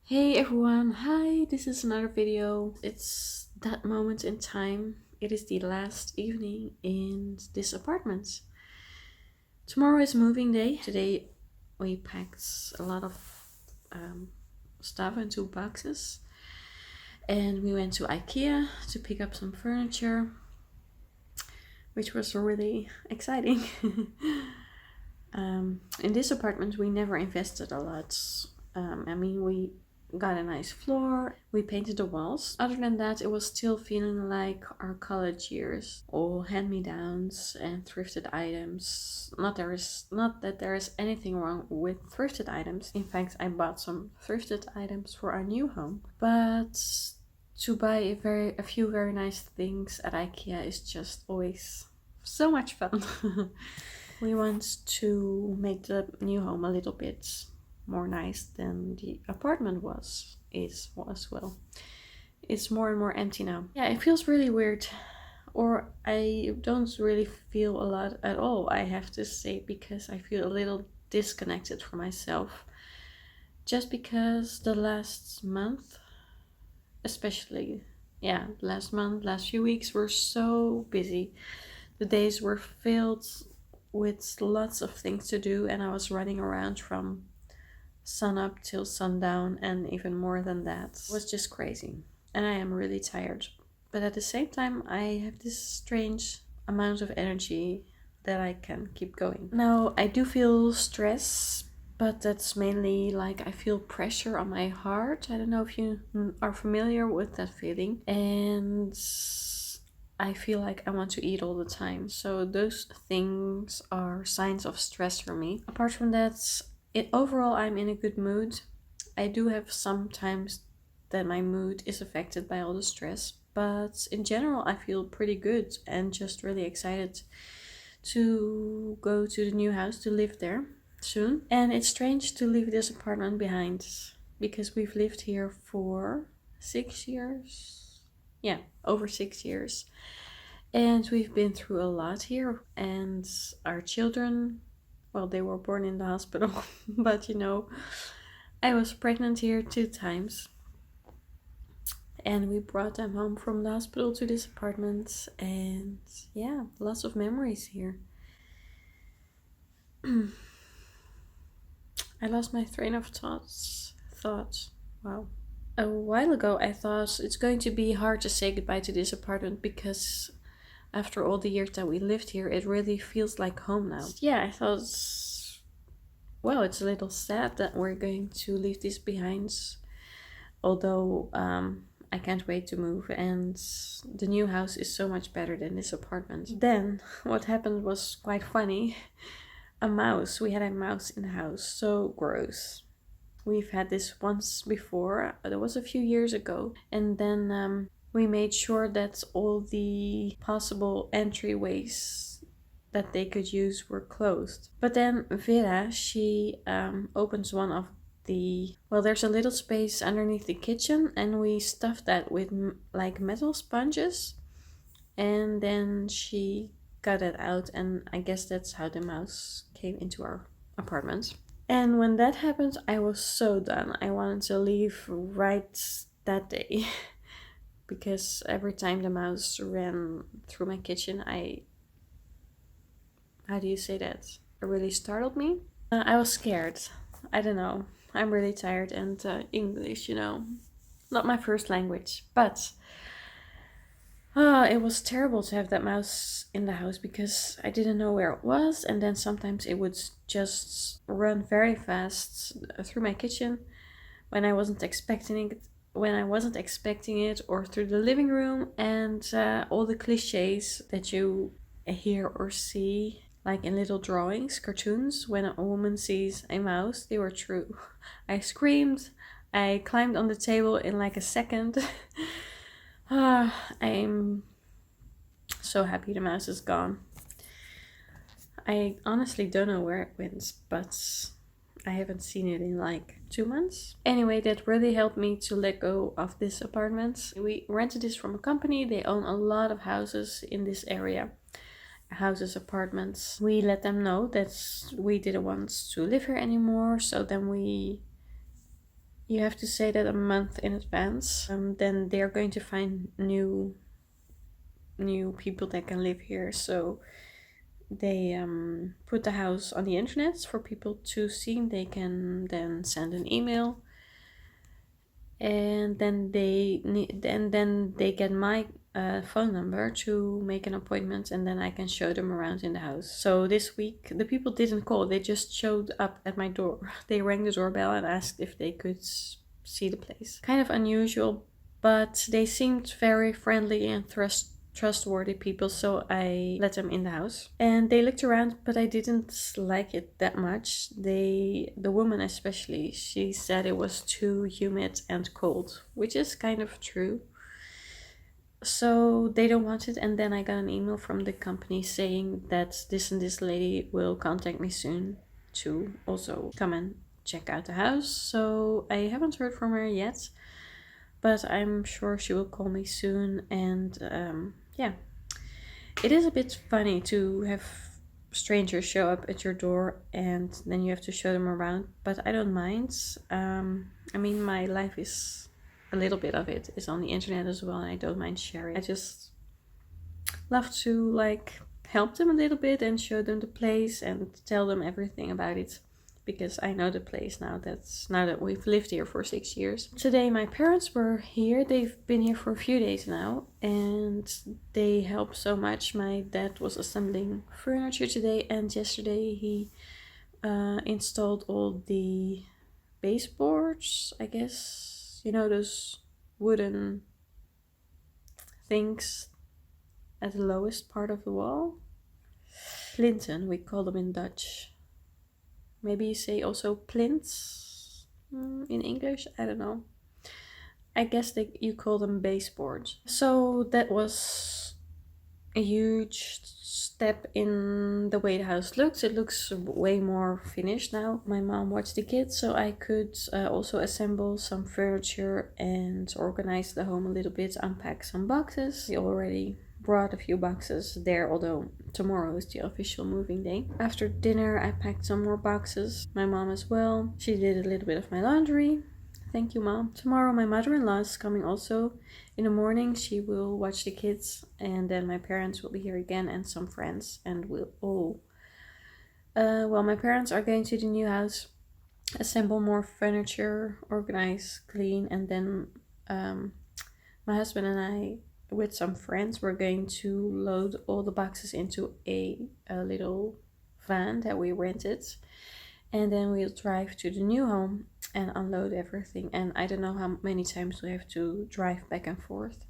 Hey everyone, hi, this is another video. It's that moment in time. It is the last evening in this apartment. Tomorrow is moving day. Today we packed a lot of um, stuff into boxes and we went to IKEA to pick up some furniture, which was really exciting. In this apartment we never invested a lot. We got a nice floor, we painted the walls. Other than that, it was still feeling like our college years. All hand-me-downs and thrifted items. Not that there is anything wrong with thrifted items. In fact, I bought some thrifted items for our new home. But to buy a few very nice things at IKEA is just always so much fun. We want to make the new home a little bit more nice than the apartment was. It's more and more empty now. Yeah, it feels really weird, or I don't really feel a lot at all, I have to say, because I feel a little disconnected from myself. Just because the last month, especially, last few weeks were so busy. The days were filled with lots of things to do, and I was running around from sun up till sundown and even more than that. It was just crazy and I am really tired, but at the same time I have this strange amount of energy that I can keep going. Now I do feel stress, but that's mainly like I feel pressure on my heart. I don't know if you are familiar with that feeling, and I feel like I want to eat all the time. So those things are signs of stress for me. Apart from that, overall I'm in a good mood. I do have some times that my mood is affected by all the stress, but in general I feel pretty good and just really excited to go to the new house, to live there soon. And it's strange to leave this apartment behind because we've lived here for 6 years. Yeah, over 6 years. And we've been through a lot here, and our children, well, they were born in the hospital, but I was pregnant here 2 times. And we brought them home from the hospital to this apartment, and yeah, lots of memories here. I lost my train of thoughts. Wow. A while ago I thought it's going to be hard to say goodbye to this apartment because after all the years that we lived here, it really feels like home now. Yeah, I thought, well, it's a little sad that we're going to leave this behind. Although I can't wait to move, and the new house is so much better than this apartment. Then what happened was quite funny. A mouse. We had a mouse in the house. So gross. We've had this once before. That was a few years ago. And then we made sure that all the possible entryways that they could use were closed. But then Vera, she opens one of there's a little space underneath the kitchen, and we stuffed that with like metal sponges, and then she got it out, and I guess that's how the mouse came into our apartment. And when that happened, I was so done. I wanted to leave right that day. Because every time the mouse ran through my kitchen, how do you say that? It really startled me. I was scared. I don't know. I'm really tired, and English, not my first language. But it was terrible to have that mouse in the house because I didn't know where it was, and then sometimes it would just run very fast through my kitchen when I wasn't expecting it, or through the living room, and all the cliches that you hear or see, like in little drawings, cartoons, when a woman sees a mouse, they were true. I screamed, I climbed on the table in like a second. I'm so happy the mouse is gone. I honestly don't know where it went, but I haven't seen it in like 2 months. Anyway, that really helped me to let go of this apartment. We rented this from a company. They own a lot of houses in this area. Houses, apartments. We let them know that we didn't want to live here anymore, so then we You have to say that a month in advance. Then they're going to find new people that can live here. So they put the house on the internet for people to see. They can then send an email, and then they get my phone number to make an appointment, and then I can show them around in the house. So this week the people didn't call, they just showed up at my door. They rang the doorbell and asked if they could see the place. Kind of unusual, but they seemed very friendly and trustworthy people, so I let them in the house. And they looked around, but I didn't like it that much. The woman especially, she said it was too humid and cold, which is kind of true. So they don't want it, and then I got an email from the company saying that this and this lady will contact me soon to also come and check out the house. So I haven't heard from her yet, but I'm sure she will call me soon. And yeah, it is a bit funny to have strangers show up at your door and then you have to show them around, but I don't mind. I mean, my life is a little bit of it is on the internet as well, and I don't mind sharing. I just love to like help them a little bit and show them the place and tell them everything about it, because I know the place now that we've lived here for 6 years. Today my parents were here. They've been here for a few days now and they helped so much. My dad was assembling furniture today, and yesterday he installed all the baseboards, I guess. You know, those wooden things at the lowest part of the wall. Plinten, we call them in Dutch. Maybe you say also plinths in English, I don't know. I guess you call them baseboards. So that was a huge step in the way the house looks. It looks way more finished now. My mom watched the kids, so I could also assemble some furniture and organize the home a little bit, unpack some boxes. We already brought a few boxes there, although tomorrow is the official moving day. After dinner I packed some more boxes, my mom as well. She did a little bit of my laundry. Thank you, Mom. Tomorrow my mother-in-law is coming also. In the morning she will watch the kids, and then my parents will be here again and some friends, and we'll all well, my parents are going to the new house, assemble more furniture, organize, clean, and then my husband and I with some friends we're going to load all the boxes into a little van that we rented, and then we'll drive to the new home and unload everything. And I don't know how many times we have to drive back and forth.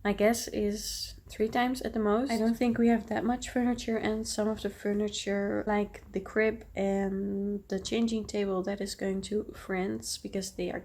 My guess is 3 times at the most. I don't think we have that much furniture, and some of the furniture like the crib and the changing table, that is going to friends because they are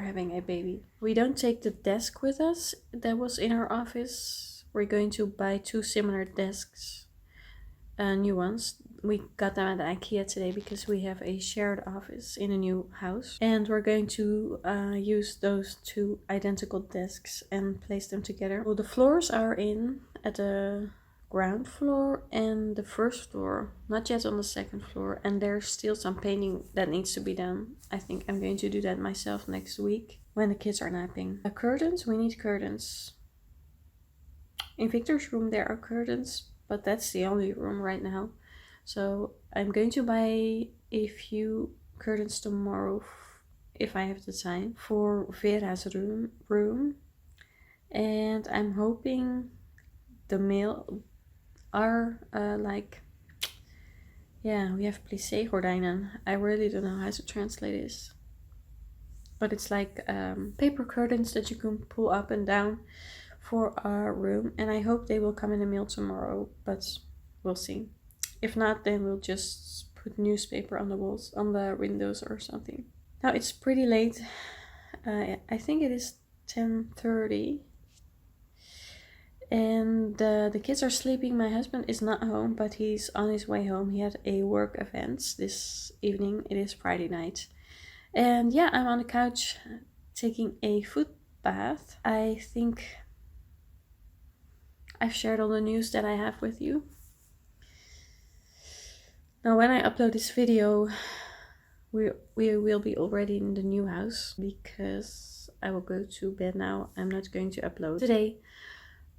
having a baby. We don't take the desk with us that was in our office. We're going to buy 2 similar desks, new ones. We got them at IKEA today because we have a shared office in a new house, and we're going to use those 2 identical desks and place them together. Well, the floors are in at the ground floor and the first floor, not yet on the second floor, and there's still some painting that needs to be done. I think I'm going to do that myself next week when the kids are napping. Curtains, we need curtains. In Victor's room there are curtains, but that's the only room right now. So I'm going to buy a few curtains tomorrow if I have the time for Vera's room. And I'm hoping the mail are we have plissé-gordijnen. I really don't know how to translate this, but it's like paper curtains that you can pull up and down for our room, and I hope they will come in the mail tomorrow, but we'll see. If not, then we'll just put newspaper on the walls, on the windows or something. Now it's pretty late. I think it is 10:30. And the kids are sleeping. My husband is not home, but he's on his way home. He had a work event this evening. It is Friday night. And yeah, I'm on the couch taking a foot bath. I think I've shared all the news that I have with you. Now when I upload this video, we will be already in the new house because I will go to bed now. I'm not going to upload today,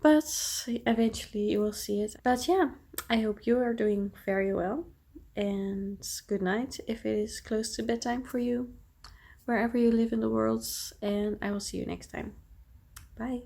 but eventually you will see it. But yeah, I hope you are doing very well, and good night if it is close to bedtime for you, wherever you live in the world, and I will see you next time. Bye.